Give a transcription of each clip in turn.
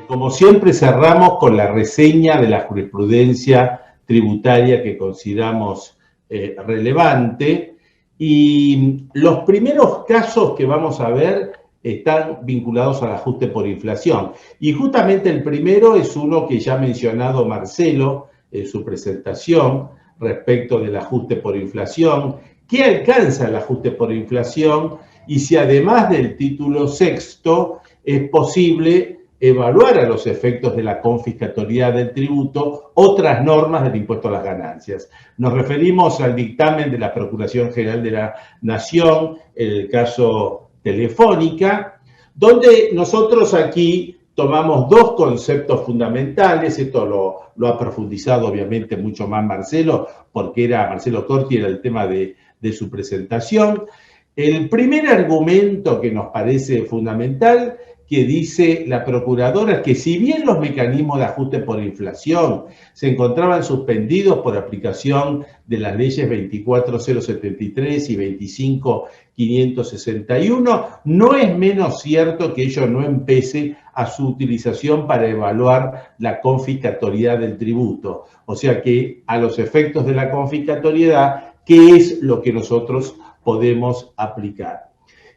Como siempre cerramos con la reseña de la jurisprudencia tributaria que consideramos relevante, y los primeros casos que vamos a ver están vinculados al ajuste por inflación. Y justamente el primero es uno que ya ha mencionado Marcelo en su presentación respecto del ajuste por inflación. ¿Qué alcanza el ajuste por inflación? Y si además del título sexto es posible evaluar a los efectos de la confiscatoriedad del tributo otras normas del impuesto a las ganancias. Nos referimos al dictamen de la Procuración General de la Nación, en el caso Telefónica, donde nosotros aquí tomamos dos conceptos fundamentales. Esto lo ha profundizado obviamente mucho más Marcelo, porque Marcelo Corti era el tema de su presentación. El primer argumento que nos parece fundamental, que dice la procuradora, que si bien los mecanismos de ajuste por inflación se encontraban suspendidos por aplicación de las leyes 24.073 y 25.561, no es menos cierto que ello no empece a su utilización para evaluar la confiscatoriedad del tributo. O sea que a los efectos de la confiscatoriedad, ¿qué es lo que nosotros podemos aplicar?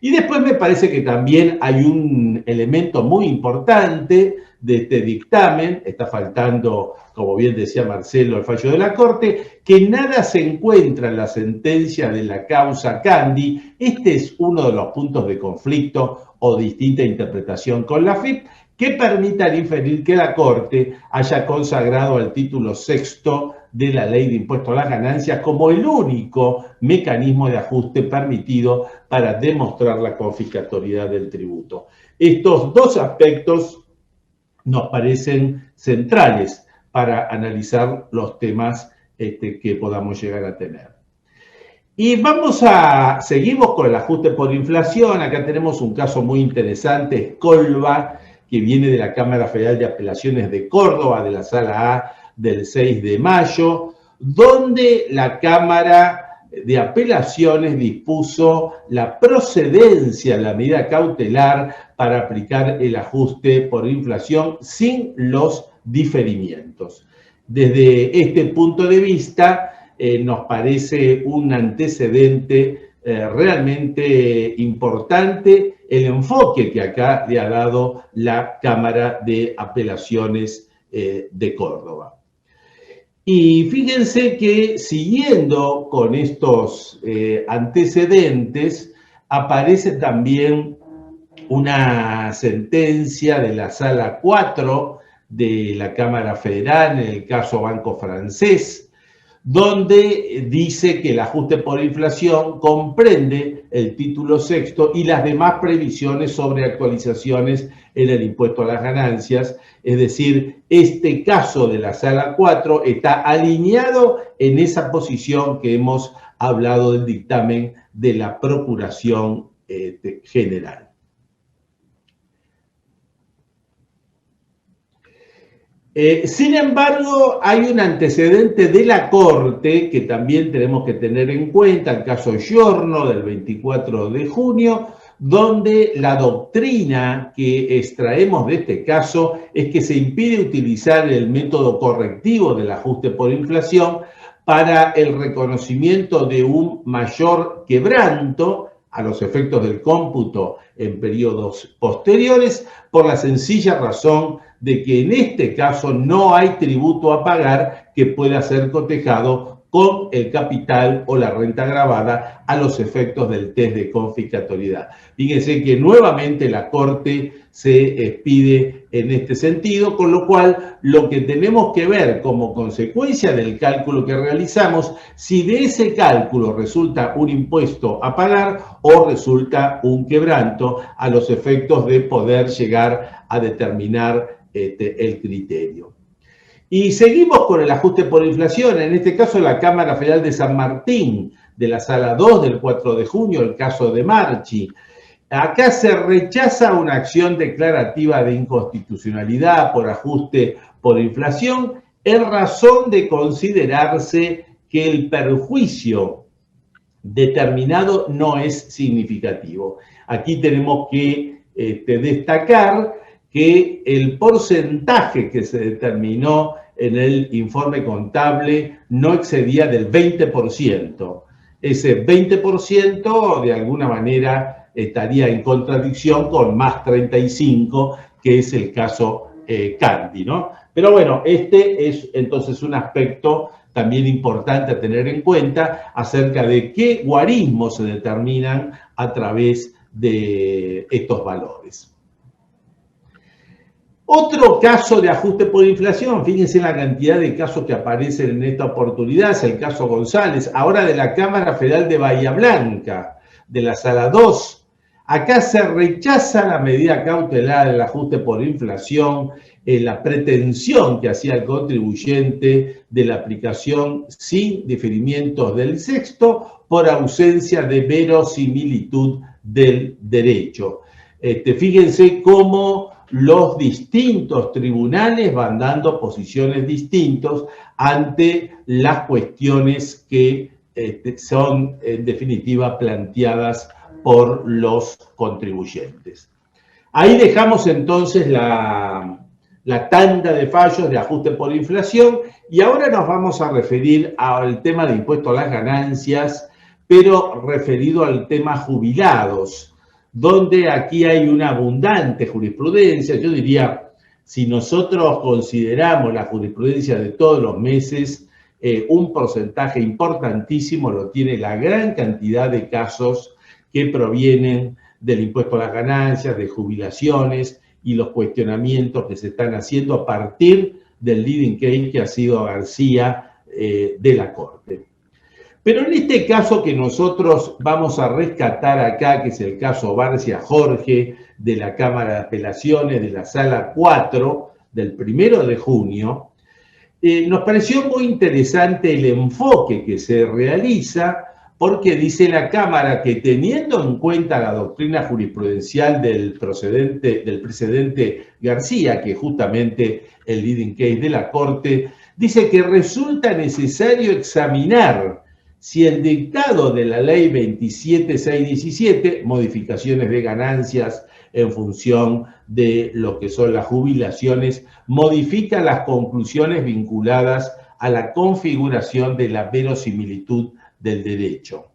Y después me parece que también hay un elemento muy importante de este dictamen, está faltando, como bien decía Marcelo, el fallo de la Corte, que nada se encuentra en la sentencia de la causa Candy. Este es uno de los puntos de conflicto o distinta interpretación con la FIP, que permitan inferir que la Corte haya consagrado al título sexto de la Ley de Impuesto a las Ganancias como el único mecanismo de ajuste permitido para demostrar la confiscatoriedad del tributo. Estos dos aspectos nos parecen centrales para analizar los temas que podamos llegar a tener. Y seguimos con el ajuste por inflación. Acá tenemos un caso muy interesante, Escolva, que viene de la Cámara Federal de Apelaciones de Córdoba, de la Sala A del 6 de mayo, donde la Cámara de Apelaciones dispuso la procedencia de la medida cautelar para aplicar el ajuste por inflación sin los diferimientos. Desde este punto de vista, nos parece un antecedente realmente importante el enfoque que acá le ha dado la Cámara de Apelaciones de Córdoba. Y fíjense que siguiendo con estos antecedentes, aparece también una sentencia de la Sala 4 de la Cámara Federal en el caso Banco Francés, donde dice que el ajuste por inflación comprende el título sexto y las demás previsiones sobre actualizaciones en el impuesto a las ganancias. Es decir, este caso de la Sala 4 está alineado en esa posición que hemos hablado del dictamen de la Procuración General. Sin embargo, hay un antecedente de la Corte que también tenemos que tener en cuenta, el caso Giorno del 24 de junio, donde la doctrina que extraemos de este caso es que se impide utilizar el método correctivo del ajuste por inflación para el reconocimiento de un mayor quebranto a los efectos del cómputo en periodos posteriores, por la sencilla razón de que en este caso no hay tributo a pagar que pueda ser cotejado con el capital o la renta gravada a los efectos del test de confiscatoriedad. Fíjense que nuevamente la Corte se expide en este sentido, con lo cual lo que tenemos que ver como consecuencia del cálculo que realizamos, si de ese cálculo resulta un impuesto a pagar o resulta un quebranto a los efectos de poder llegar a determinar el criterio. Y seguimos con el ajuste por inflación, en este caso la Cámara Federal de San Martín, de la Sala 2 del 4 de junio, el caso de Marchi. Acá se rechaza una acción declarativa de inconstitucionalidad por ajuste por inflación en razón de considerarse que el perjuicio determinado no es significativo. Aquí tenemos que destacar que el porcentaje que se determinó en el informe contable no excedía del 20%. Ese 20% de alguna manera estaría en contradicción con más 35, que es el caso Candy, ¿no? Pero bueno, este es entonces un aspecto también importante a tener en cuenta acerca de qué guarismos se determinan a través de estos valores. Otro caso de ajuste por inflación, fíjense la cantidad de casos que aparecen en esta oportunidad, es el caso González, ahora de la Cámara Federal de Bahía Blanca, de la Sala 2. Acá se rechaza la medida cautelar del ajuste por inflación, la pretensión que hacía el contribuyente de la aplicación sin diferimientos del sexto por ausencia de verosimilitud del derecho. Fíjense cómo los distintos tribunales van dando posiciones distintas ante las cuestiones que son en definitiva planteadas por los contribuyentes. Ahí dejamos entonces la tanda de fallos de ajuste por inflación y ahora nos vamos a referir al tema de impuesto a las ganancias, pero referido al tema jubilados, donde aquí hay una abundante jurisprudencia. Yo diría, si nosotros consideramos la jurisprudencia de todos los meses, un porcentaje importantísimo lo tiene la gran cantidad de casos que provienen del impuesto a las ganancias, de jubilaciones y los cuestionamientos que se están haciendo a partir del leading case que ha sido García de la Corte. Pero en este caso que nosotros vamos a rescatar acá, que es el caso Barcia Jorge de la Cámara de Apelaciones de la Sala 4 del 1 de junio, nos pareció muy interesante el enfoque que se realiza porque dice la Cámara que teniendo en cuenta la doctrina jurisprudencial del precedente García, que es justamente el leading case de la Corte, dice que resulta necesario examinar si el dictado de la ley 27617, modificaciones de ganancias en función de lo que son las jubilaciones, modifica las conclusiones vinculadas a la configuración de la verosimilitud del derecho.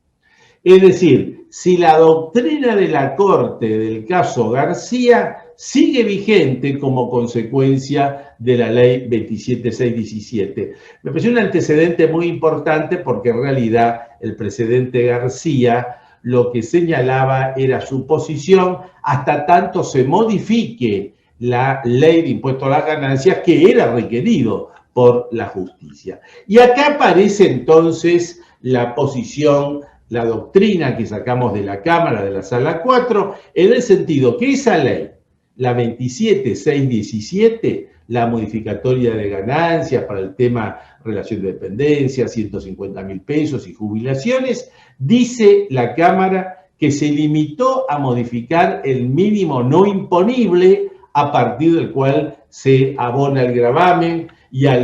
Es decir, si la doctrina de la Corte del caso García sigue vigente como consecuencia de la ley 27617. Me pareció un antecedente muy importante porque en realidad el presidente García lo que señalaba era su posición hasta tanto se modifique la ley de impuesto a las ganancias que era requerido por la justicia. Y acá aparece entonces la posición, la doctrina que sacamos de la Cámara, de la Sala 4, en el sentido que esa ley, la 27617, la modificatoria de ganancias para el tema relación de dependencia, 150.000 pesos y jubilaciones, dice la Cámara que se limitó a modificar el mínimo no imponible a partir del cual se abona el gravamen y a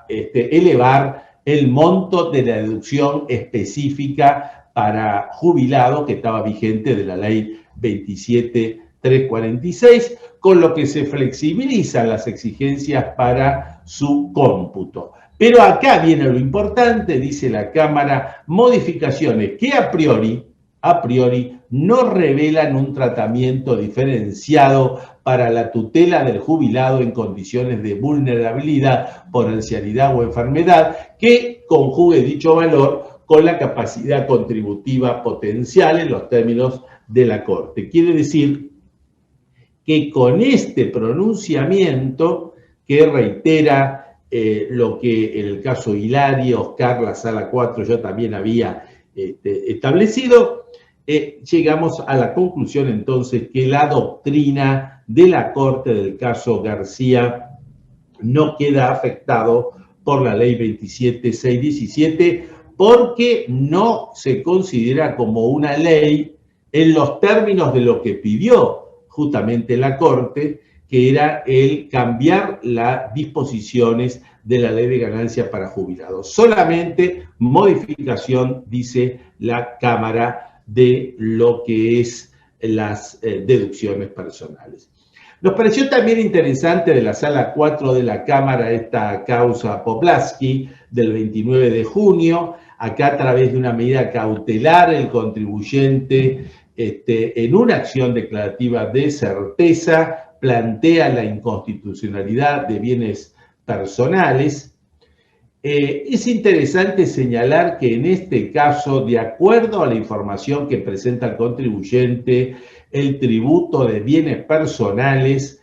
elevar el monto de la deducción específica para jubilado que estaba vigente de la ley 27346, con lo que se flexibilizan las exigencias para su cómputo. Pero acá viene lo importante, dice la Cámara, modificaciones que a priori no revelan un tratamiento diferenciado para la tutela del jubilado en condiciones de vulnerabilidad por ancianidad o enfermedad, que conjugue dicho valor con la capacidad contributiva potencial en los términos de la Corte. Quiere decir que con este pronunciamiento, que reitera lo que en el caso Hilario, Oscar, la Sala 4 yo también había establecido, llegamos a la conclusión entonces que la doctrina de la Corte del caso García no queda afectado por la ley 27617 porque no se considera como una ley en los términos de lo que pidió justamente la Corte, que era el cambiar las disposiciones de la ley de ganancia para jubilados. Solamente modificación, dice la Cámara, de lo que es las deducciones personales. Nos pareció también interesante de la Sala 4 de la Cámara esta causa Poplaski del 29 de junio. Acá, a través de una medida cautelar, el contribuyente, en una acción declarativa de certeza, plantea la inconstitucionalidad de bienes personales. Es interesante señalar que en este caso, de acuerdo a la información que presenta el contribuyente, el tributo de bienes personales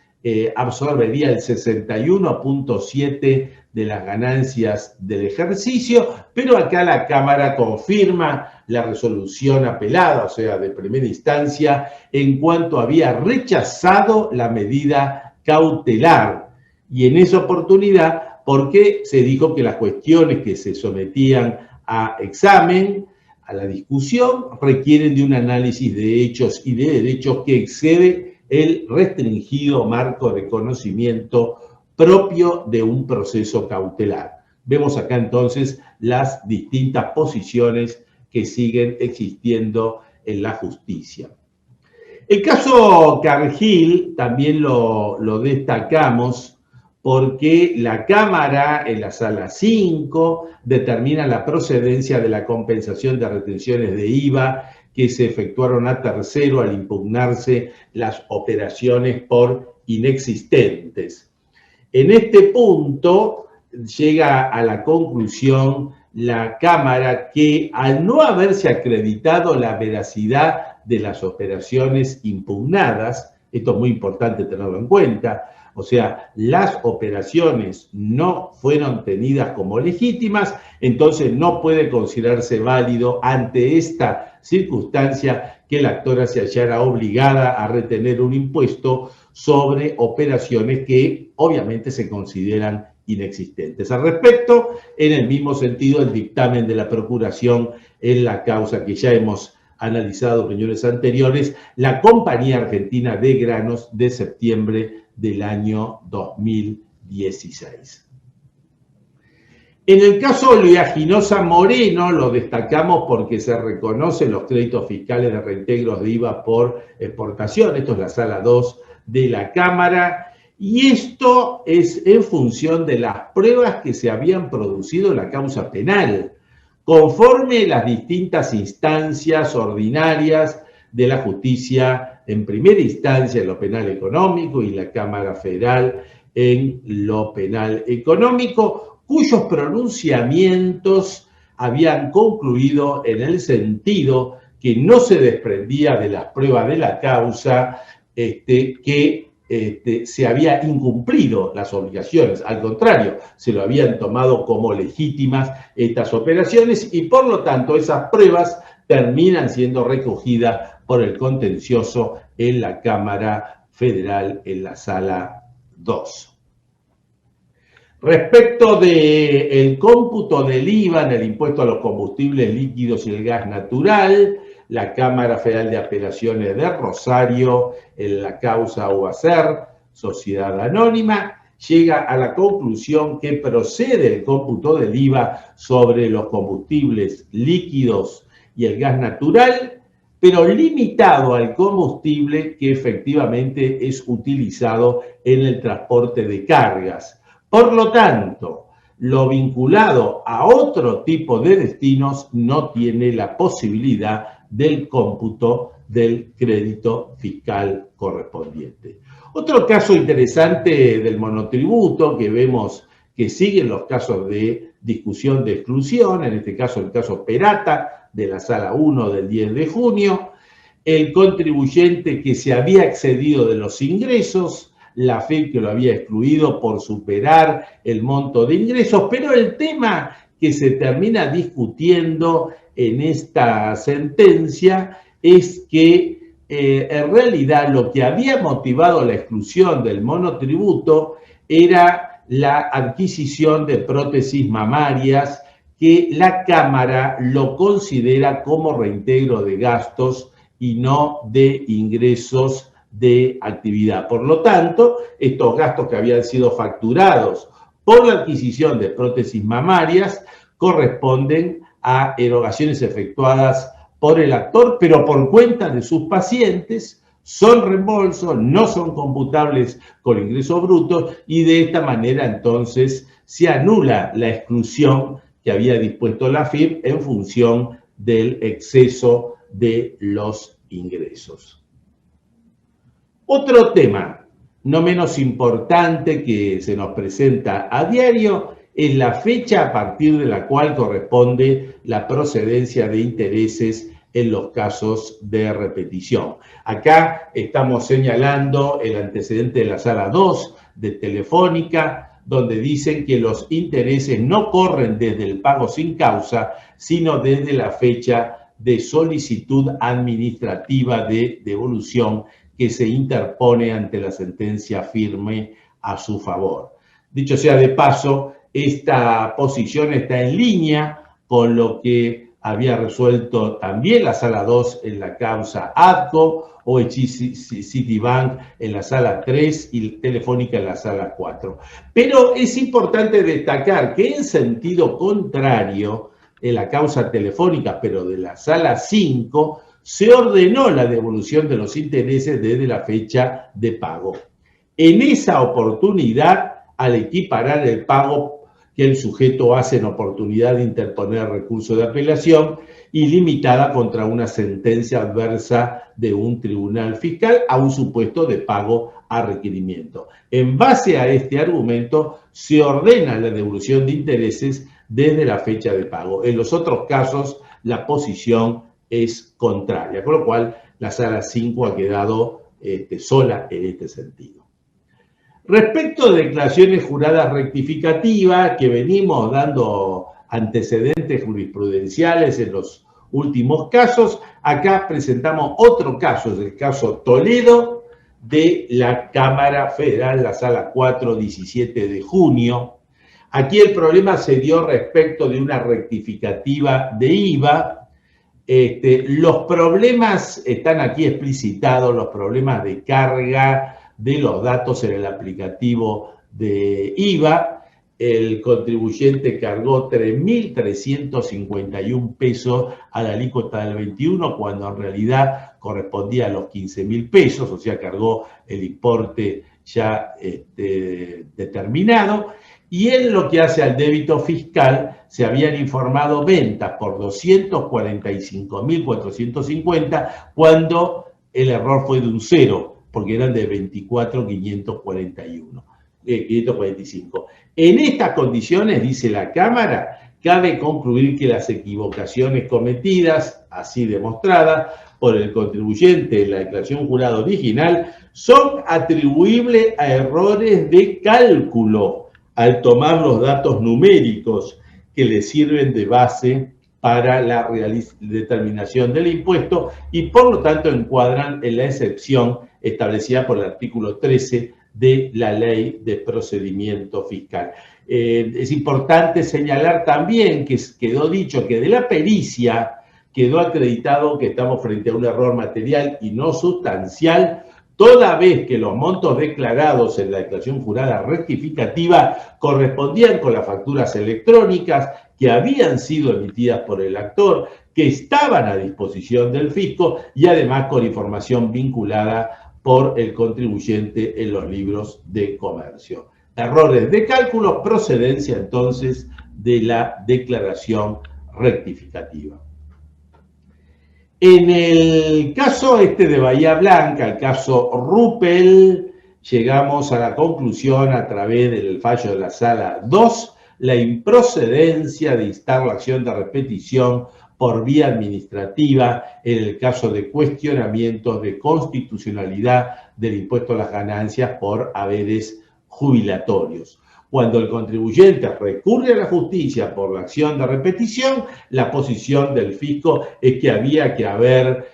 absorbería el 61.7% de las ganancias del ejercicio, pero acá la Cámara confirma la resolución apelada, o sea, de primera instancia, en cuanto había rechazado la medida cautelar. Y en esa oportunidad, porque se dijo que las cuestiones que se sometían a examen, a la discusión, requieren de un análisis de hechos y de derechos que excede el restringido marco de conocimiento propio de un proceso cautelar. Vemos acá entonces las distintas posiciones que siguen existiendo en la justicia. El caso Cargill también lo destacamos porque la Cámara, en la Sala 5, determina la procedencia de la compensación de retenciones de IVA que se efectuaron a tercero al impugnarse las operaciones por inexistentes. En este punto llega a la conclusión la Cámara que, al no haberse acreditado la veracidad de las operaciones impugnadas, esto es muy importante tenerlo en cuenta, o sea, las operaciones no fueron tenidas como legítimas, entonces no puede considerarse válido ante esta circunstancia que la actora se hallara obligada a retener un impuesto sobre operaciones que obviamente se consideran inexistentes. Al respecto, en el mismo sentido, el dictamen de la Procuración en la causa que ya hemos analizado en reuniones anteriores, la Compañía Argentina de Granos de septiembre del año 2016. En el caso Oleaginosa Moreno lo destacamos porque se reconocen los créditos fiscales de reintegros de IVA por exportación. Esto es la Sala 2 de la Cámara. Y esto es en función de las pruebas que se habían producido en la causa penal, conforme las distintas instancias ordinarias de la justicia, en primera instancia en lo penal económico y la Cámara Federal en lo penal económico, cuyos pronunciamientos habían concluido en el sentido que no se desprendía de las pruebas de la causa que se había incumplido las obligaciones, al contrario, se lo habían tomado como legítimas estas operaciones y por lo tanto esas pruebas terminan siendo recogidas por el contencioso en la Cámara Federal en la Sala 2. Respecto del cómputo del IVA en el impuesto a los combustibles líquidos y el gas natural, la Cámara Federal de Apelaciones de Rosario, en la causa UACER, Sociedad Anónima, llega a la conclusión que procede el cómputo del IVA sobre los combustibles líquidos y el gas natural, pero limitado al combustible que efectivamente es utilizado en el transporte de cargas. Por lo tanto, lo vinculado a otro tipo de destinos no tiene la posibilidad del cómputo del crédito fiscal correspondiente. Otro caso interesante del monotributo que vemos que siguen los casos de discusión de exclusión, en este caso el caso Perata de la Sala 1 del 10 de junio, el contribuyente que se había excedido de los ingresos, la FIP que lo había excluido por superar el monto de ingresos, pero el tema que se termina discutiendo en esta sentencia es que en realidad lo que había motivado la exclusión del monotributo era la adquisición de prótesis mamarias que la Cámara lo considera como reintegro de gastos y no de ingresos de actividad. Por lo tanto, estos gastos que habían sido facturados por la adquisición de prótesis mamarias corresponden a erogaciones efectuadas por el actor, pero por cuenta de sus pacientes, son reembolsos, no son computables con ingresos brutos y de esta manera entonces se anula la exclusión que había dispuesto la AFIP en función del exceso de los ingresos. Otro tema, no menos importante, que se nos presenta a diario es la fecha a partir de la cual corresponde la procedencia de intereses en los casos de repetición. Acá estamos señalando el antecedente de la sala 2 de Telefónica, donde dicen que los intereses no corren desde el pago sin causa, sino desde la fecha de solicitud administrativa de devolución que se interpone ante la sentencia firme a su favor. Dicho sea de paso, esta posición está en línea con lo que había resuelto también la sala 2 en la causa ADCO, OHI Citibank en la sala 3 y Telefónica en la sala 4. Pero es importante destacar que en sentido contrario, en la causa Telefónica, pero de la sala 5, se ordenó la devolución de los intereses desde la fecha de pago. En esa oportunidad, al equiparar el pago que el sujeto hace en oportunidad de interponer recurso de apelación y limitada contra una sentencia adversa de un tribunal fiscal a un supuesto de pago a requerimiento. En base a este argumento, se ordena la devolución de intereses desde la fecha de pago. En los otros casos, la posición es contraria, con lo cual la sala 5 ha quedado sola en este sentido. Respecto de declaraciones juradas rectificativas, que venimos dando antecedentes jurisprudenciales en los últimos casos, acá presentamos otro caso, es el caso Toledo de la Cámara Federal, la sala 4, 17 de junio. Aquí el problema se dio respecto de una rectificativa de IVA. Los problemas están aquí explicitados, los problemas de carga de los datos en el aplicativo de IVA. El contribuyente cargó 3.351 pesos a la alícuota del 21, cuando en realidad correspondía a los 15.000 pesos, o sea, cargó el importe ya determinado. Y en lo que hace al débito fiscal, se habían informado ventas por 245.450, cuando el error fue de un cero, porque eran de 24.545. En estas condiciones, dice la Cámara, cabe concluir que las equivocaciones cometidas, así demostradas, por el contribuyente en la declaración jurada original, son atribuibles a errores de cálculo al tomar los datos numéricos que le sirven de base para la determinación del impuesto y por lo tanto encuadran en la excepción establecida por el artículo 13 de la Ley de Procedimiento Fiscal. Es importante señalar también que quedó dicho que de la pericia quedó acreditado que estamos frente a un error material y no sustancial, toda vez que los montos declarados en la declaración jurada rectificativa correspondían con las facturas electrónicas que habían sido emitidas por el actor, que estaban a disposición del fisco y además con información vinculada por el contribuyente en los libros de comercio. Errores de cálculo, procedencia entonces de la declaración rectificativa. En el caso de Bahía Blanca, el caso Ruppel, llegamos a la conclusión a través del fallo de la Sala 2, la improcedencia de instar la acción de repetición por vía administrativa en el caso de cuestionamientos de constitucionalidad del impuesto a las ganancias por haberes jubilatorios. Cuando el contribuyente recurre a la justicia por la acción de repetición, la posición del fisco es que había que haber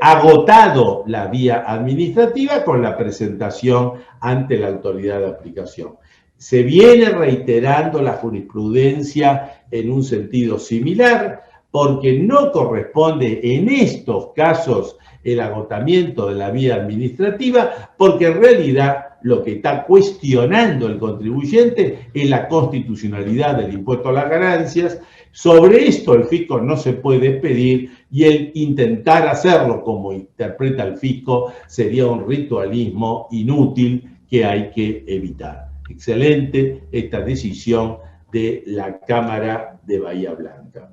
agotado la vía administrativa con la presentación ante la autoridad de aplicación. Se viene reiterando la jurisprudencia en un sentido similar, porque no corresponde en estos casos el agotamiento de la vía administrativa, porque en realidad lo que está cuestionando el contribuyente es la constitucionalidad del impuesto a las ganancias. Sobre esto el fisco no se puede pedir y el intentar hacerlo como interpreta el fisco sería un ritualismo inútil que hay que evitar. Excelente esta decisión de la Cámara de Bahía Blanca.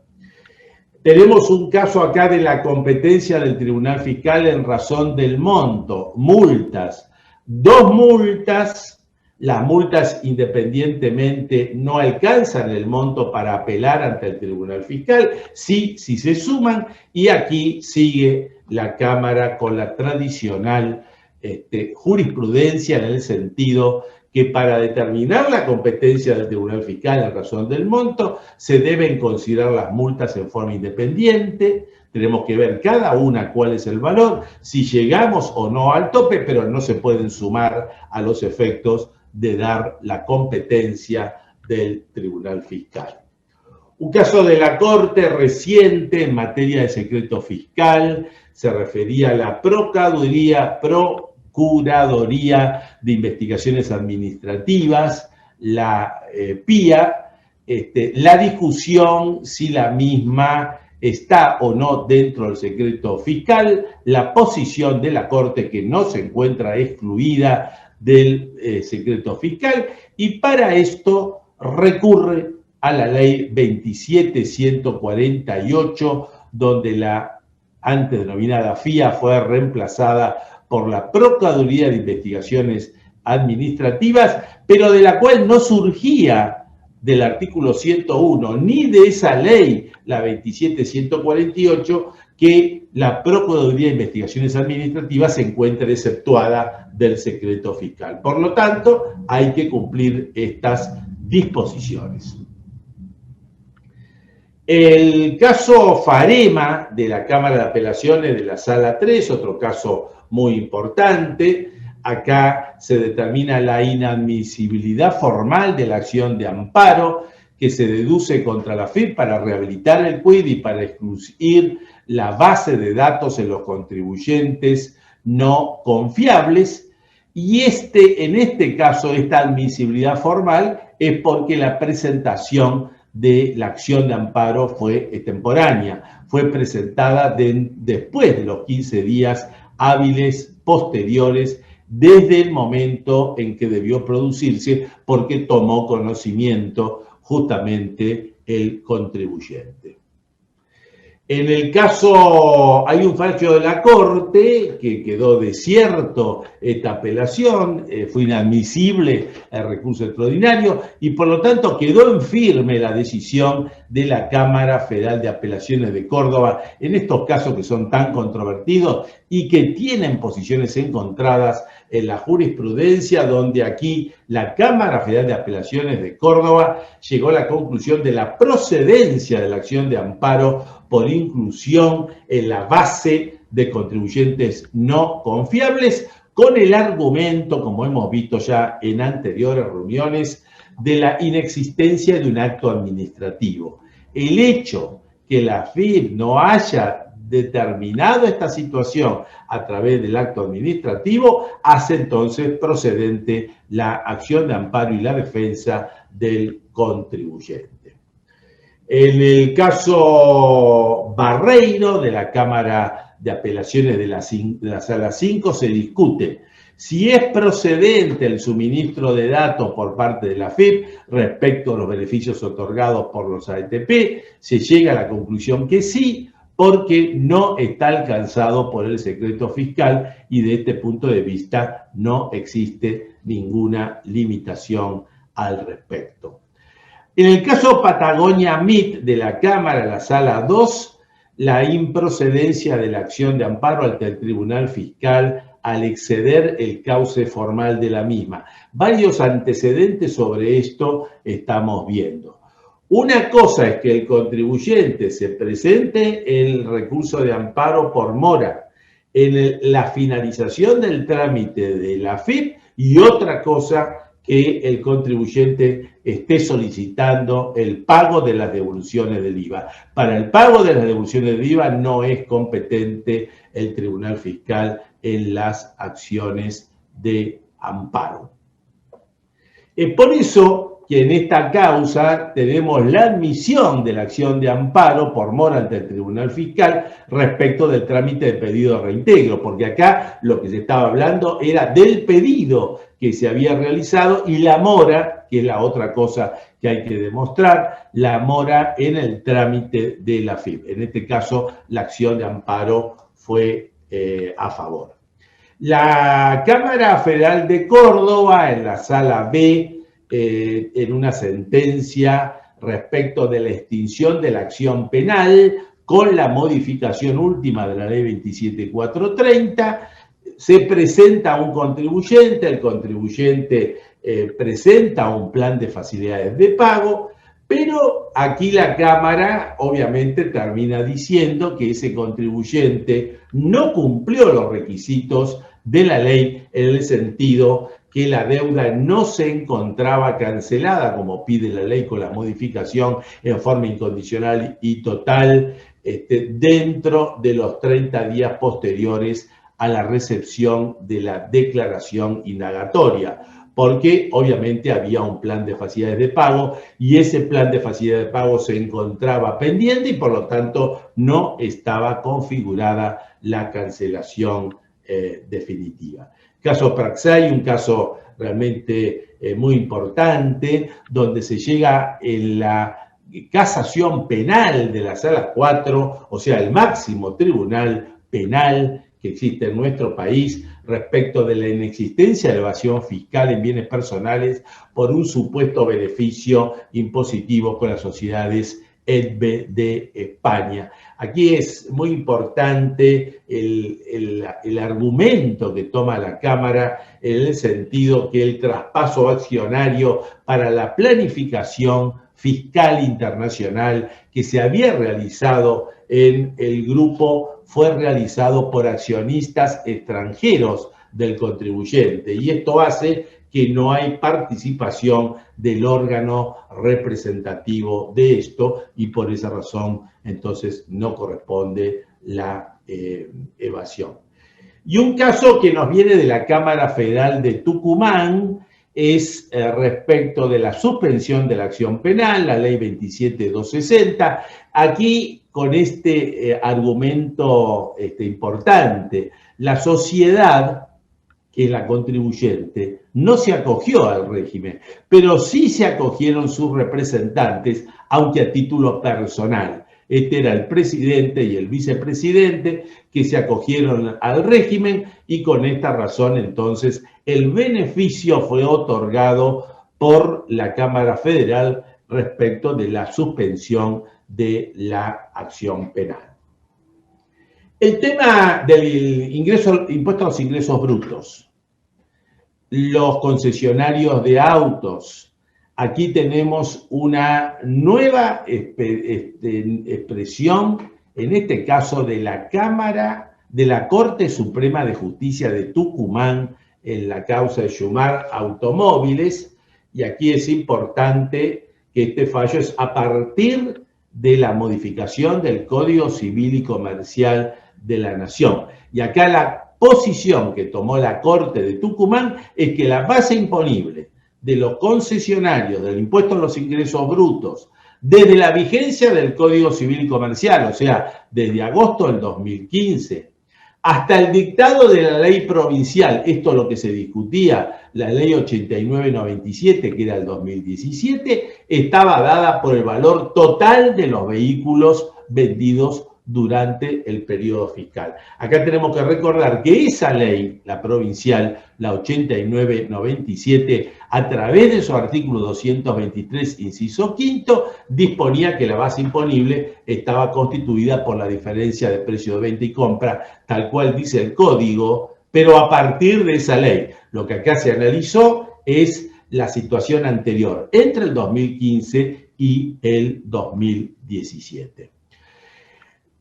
Tenemos un caso acá de la competencia del Tribunal Fiscal en razón del monto, multas. 2 multas, las multas independientemente no alcanzan el monto para apelar ante el Tribunal Fiscal, sí, si se suman, y aquí sigue la Cámara con la tradicional jurisprudencia en el sentido que para determinar la competencia del Tribunal Fiscal en razón del monto, se deben considerar las multas en forma independiente, tenemos que ver cada una cuál es el valor, si llegamos o no al tope, pero no se pueden sumar a los efectos de dar la competencia del Tribunal Fiscal. Un caso de la Corte reciente en materia de secreto fiscal se refería a la Procuraduría de Investigaciones Administrativas, la PIA, la discusión si la misma está o no dentro del secreto fiscal, la posición de la Corte que no se encuentra excluida del secreto fiscal y para esto recurre a la ley 27148, donde la antes denominada FIA fue reemplazada por la Procuraduría de Investigaciones Administrativas, pero de la cual no surgía del artículo 101 ni de esa ley, la 27148, que la Procuraduría de Investigaciones Administrativas se encuentre exceptuada del secreto fiscal. Por lo tanto, hay que cumplir estas disposiciones. El caso Farema de la Cámara de Apelaciones de la Sala 3, otro caso muy importante. Acá se determina la inadmisibilidad formal de la acción de amparo que se deduce contra la FIP para rehabilitar el QUID y para excluir la base de datos en los contribuyentes no confiables. Y en este caso, esta admisibilidad formal es porque la presentación de la acción de amparo fue extemporánea, fue presentada después de los 15 días hábiles posteriores desde el momento en que debió producirse, porque tomó conocimiento justamente el contribuyente. En el caso, hay un fallo de la Corte que quedó desierto esta apelación, fue inadmisible el recurso extraordinario y por lo tanto quedó en firme la decisión de la Cámara Federal de Apelaciones de Córdoba en estos casos que son tan controvertidos y que tienen posiciones encontradas en la jurisprudencia, donde aquí la Cámara Federal de Apelaciones de Córdoba llegó a la conclusión de la procedencia de la acción de amparo por inclusión en la base de contribuyentes no confiables, con el argumento, como hemos visto ya en anteriores reuniones, de la inexistencia de un acto administrativo. El hecho que la FIP no haya determinado esta situación a través del acto administrativo hace entonces procedente la acción de amparo y la defensa del contribuyente. En el caso Barreiro de la Cámara de Apelaciones de la Sala 5 se discute si es procedente el suministro de datos por parte de la FIP respecto a los beneficios otorgados por los ATP. Se llega a la conclusión que sí, porque no está alcanzado por el secreto fiscal y de este punto de vista no existe ninguna limitación al respecto. En el caso Patagonia MIT de la Cámara, la Sala 2, la improcedencia de la acción de amparo ante el Tribunal Fiscal al exceder el cauce formal de la misma. Varios antecedentes sobre esto estamos viendo. Una cosa es que el contribuyente se presente el recurso de amparo por mora en la finalización del trámite de la FIP y otra cosa que el contribuyente esté solicitando el pago de las devoluciones del IVA. Para el pago de las devoluciones del IVA no es competente el Tribunal Fiscal en las acciones de amparo. Por eso que en esta causa tenemos la admisión de la acción de amparo por mora ante el Tribunal Fiscal respecto del trámite de pedido de reintegro, porque acá lo que se estaba hablando era del pedido que se había realizado y la mora, que es la otra cosa que hay que demostrar, la mora en el trámite de la FIP. En este caso, la acción de amparo fue a favor. La Cámara Federal de Córdoba, en la Sala B, en una sentencia respecto de la extinción de la acción penal con la modificación última de la ley 27430, se presenta un contribuyente, el contribuyente presenta un plan de facilidades de pago, pero aquí la Cámara obviamente termina diciendo que ese contribuyente no cumplió los requisitos de la ley en el sentido que la deuda no se encontraba cancelada, como pide la ley con la modificación en forma incondicional y total, dentro de los 30 días posteriores a la recepción de la declaración indagatoria, porque obviamente había un plan de facilidades de pago y ese plan de facilidades de pago se encontraba pendiente y por lo tanto no estaba configurada la cancelación definitiva. Caso Praxay, un caso realmente muy importante, donde se llega en la casación penal de la Sala 4, o sea, el máximo tribunal penal que existe en nuestro país respecto de la inexistencia de evasión fiscal en bienes personales por un supuesto beneficio impositivo con las sociedades EDBE de España. Aquí es muy importante el argumento que toma la Cámara en el sentido que el traspaso accionario para la planificación fiscal internacional que se había realizado en el grupo fue realizado por accionistas extranjeros del contribuyente y esto hace que no hay participación del órgano representativo de esto y por esa razón entonces no corresponde la evasión. Y un caso que nos viene de la Cámara Federal de Tucumán es respecto de la suspensión de la acción penal, la ley 27260. Aquí con este argumento importante, la sociedad, que es la contribuyente, no se acogió al régimen, pero sí se acogieron sus representantes, aunque a título personal. Este era el presidente y el vicepresidente que se acogieron al régimen y con esta razón entonces el beneficio fue otorgado por la Cámara Federal respecto de la suspensión de la acción penal. El tema del impuesto a los ingresos brutos, los concesionarios de autos. Aquí tenemos una nueva expresión, en este caso de la Cámara, de la Corte Suprema de Justicia de Tucumán, en la causa de Schumacher Automóviles, y aquí es importante que este fallo es a partir de la modificación del Código Civil y Comercial de la Nación. Y acá la posición que tomó la Corte de Tucumán es que la base imponible de los concesionarios del impuesto a los ingresos brutos desde la vigencia del Código Civil y Comercial, o sea, desde agosto del 2015, hasta el dictado de la ley provincial, esto es lo que se discutía, la ley 8997, que era el 2017, estaba dada por el valor total de los vehículos vendidos durante el periodo fiscal. Acá tenemos que recordar que esa ley, la provincial, la 8997, a través de su artículo 223, inciso quinto, disponía que la base imponible estaba constituida por la diferencia de precio de venta y compra, tal cual dice el código, pero a partir de esa ley. Lo que acá se analizó es la situación anterior, entre el 2015 y el 2017.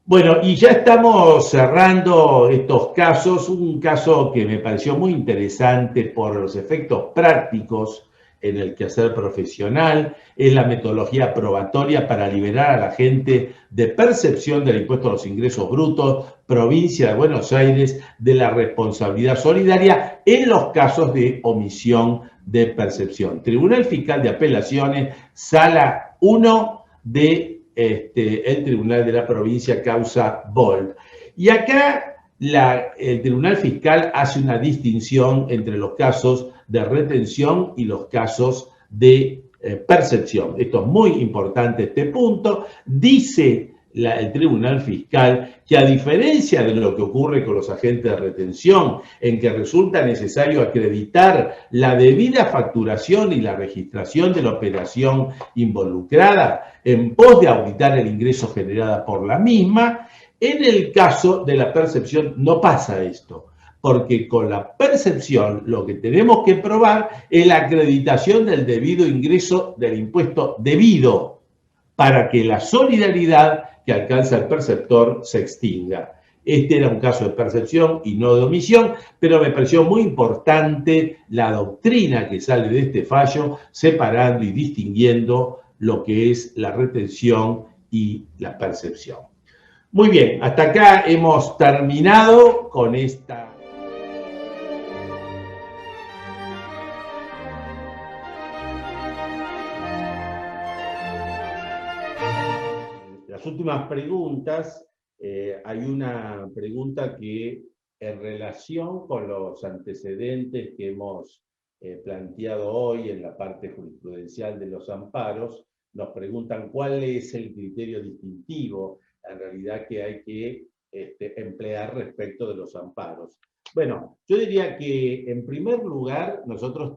Bueno, y ya estamos cerrando estos casos. Un caso que me pareció muy interesante por los efectos prácticos en el quehacer profesional, es la metodología probatoria para liberar a la gente de percepción del impuesto a los ingresos brutos, provincia de Buenos Aires, de la responsabilidad solidaria en los casos de omisión de percepción. Tribunal Fiscal de Apelaciones, Sala 1 de el Tribunal de la Provincia, causa Bold. Y acá el Tribunal Fiscal hace una distinción entre los casos de retención y los casos de percepción. Esto es muy importante, este punto. Dice el Tribunal Fiscal que, a diferencia de lo que ocurre con los agentes de retención, en que resulta necesario acreditar la debida facturación y la registración de la operación involucrada en pos de auditar el ingreso generado por la misma, en el caso de la percepción no pasa esto, porque con la percepción lo que tenemos que probar es la acreditación del debido ingreso del impuesto debido, para que la solidaridad que alcanza el perceptor se extinga. Este era un caso de percepción y no de omisión, pero me pareció muy importante la doctrina que sale de este fallo, separando y distinguiendo lo que es la retención y la percepción. Muy bien, hasta acá hemos terminado con esta... Las últimas preguntas, hay una pregunta que, en relación con los antecedentes que hemos planteado hoy en la parte jurisprudencial de los amparos, nos preguntan cuál es el criterio distintivo, en realidad, que hay que emplear respecto de los amparos. Bueno, yo diría que, en primer lugar, nosotros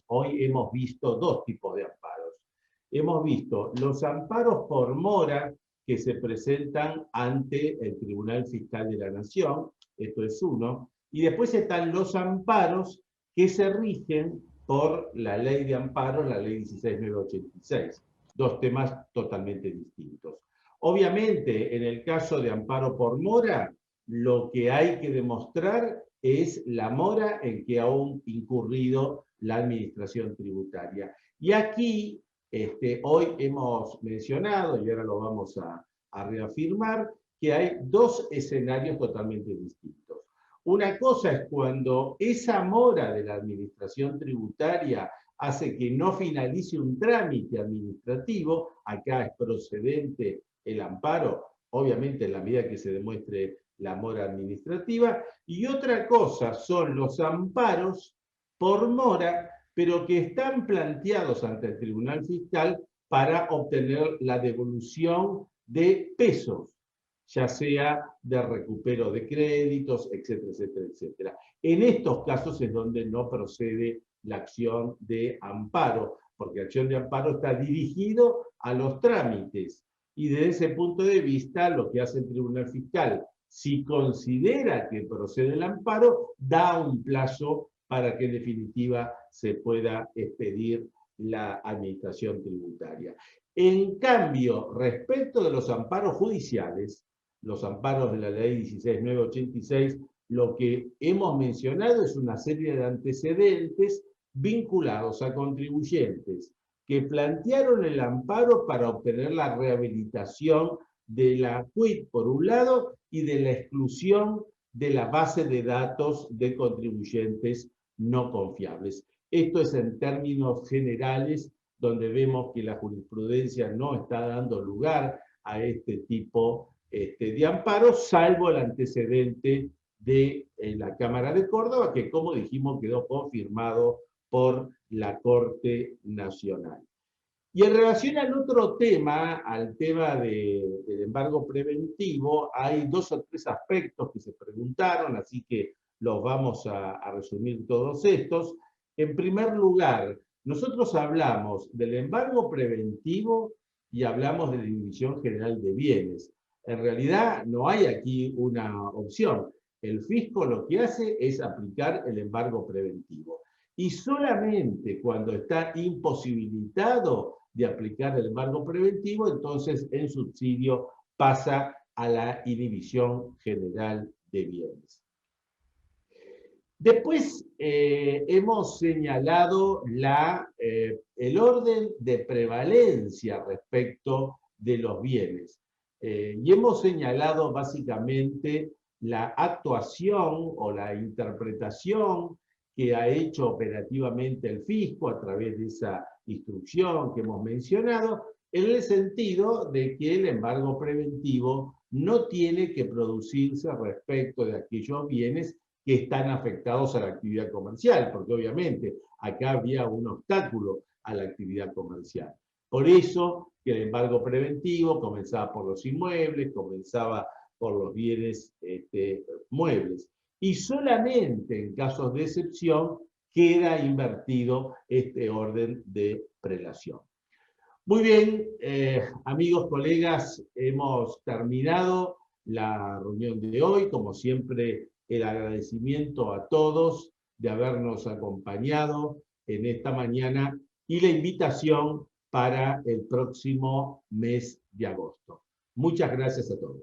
hoy hemos visto dos tipos de amparos. Hemos visto los amparos por mora, que se presentan ante el Tribunal Fiscal de la Nación, esto es uno, y después están los amparos que se rigen por la ley de amparo, la ley 16.986, dos temas totalmente distintos. Obviamente, en el caso de amparo por mora, lo que hay que demostrar es la mora en que ha incurrido la administración tributaria. Y aquí, hoy hemos mencionado, y ahora lo vamos a reafirmar, que hay dos escenarios totalmente distintos. Una cosa es cuando esa mora de la administración tributaria hace que no finalice un trámite administrativo. Acá es procedente el amparo, obviamente en la medida que se demuestre la mora administrativa. Y otra cosa son los amparos por mora, pero que están planteados ante el Tribunal Fiscal para obtener la devolución de pesos, ya sea de recupero de créditos, etcétera, etcétera, etcétera. En estos casos es donde no procede la acción de amparo, porque la acción de amparo está dirigido a los trámites. Y desde ese punto de vista, lo que hace el Tribunal Fiscal, si considera que procede el amparo, da un plazo para que en definitiva se pueda expedir la administración tributaria. En cambio, respecto de los amparos judiciales, los amparos de la ley 16.986, lo que hemos mencionado es una serie de antecedentes vinculados a contribuyentes que plantearon el amparo para obtener la rehabilitación de la quit, por un lado, y de la exclusión de la base de datos de contribuyentes no confiables. Esto es en términos generales, donde vemos que la jurisprudencia no está dando lugar a este tipo de amparo, salvo el antecedente de la Cámara de Córdoba, que, como dijimos, quedó confirmado por la Corte Nacional. Y en relación al otro tema, al tema del embargo preventivo, hay dos o tres aspectos que se preguntaron, así que los vamos a resumir todos estos. En primer lugar, nosotros hablamos del embargo preventivo y hablamos de la División General de Bienes. En realidad no hay aquí una opción. El fisco lo que hace es aplicar el embargo preventivo. Y solamente cuando está imposibilitado de aplicar el embargo preventivo, entonces en subsidio pasa a la División General de Bienes. Después hemos señalado el orden de prevalencia respecto de los bienes. Y hemos señalado básicamente la actuación o la interpretación que ha hecho operativamente el fisco a través de esa instrucción que hemos mencionado, en el sentido de que el embargo preventivo no tiene que producirse respecto de aquellos bienes que están afectados a la actividad comercial, porque obviamente acá había un obstáculo a la actividad comercial. Por eso que el embargo preventivo comenzaba por los inmuebles, comenzaba por los bienes muebles. Y solamente en casos de excepción queda invertido este orden de prelación. Muy bien, amigos, colegas, hemos terminado la reunión de hoy. Como siempre, el agradecimiento a todos de habernos acompañado en esta mañana y la invitación para el próximo mes de agosto. Muchas gracias a todos.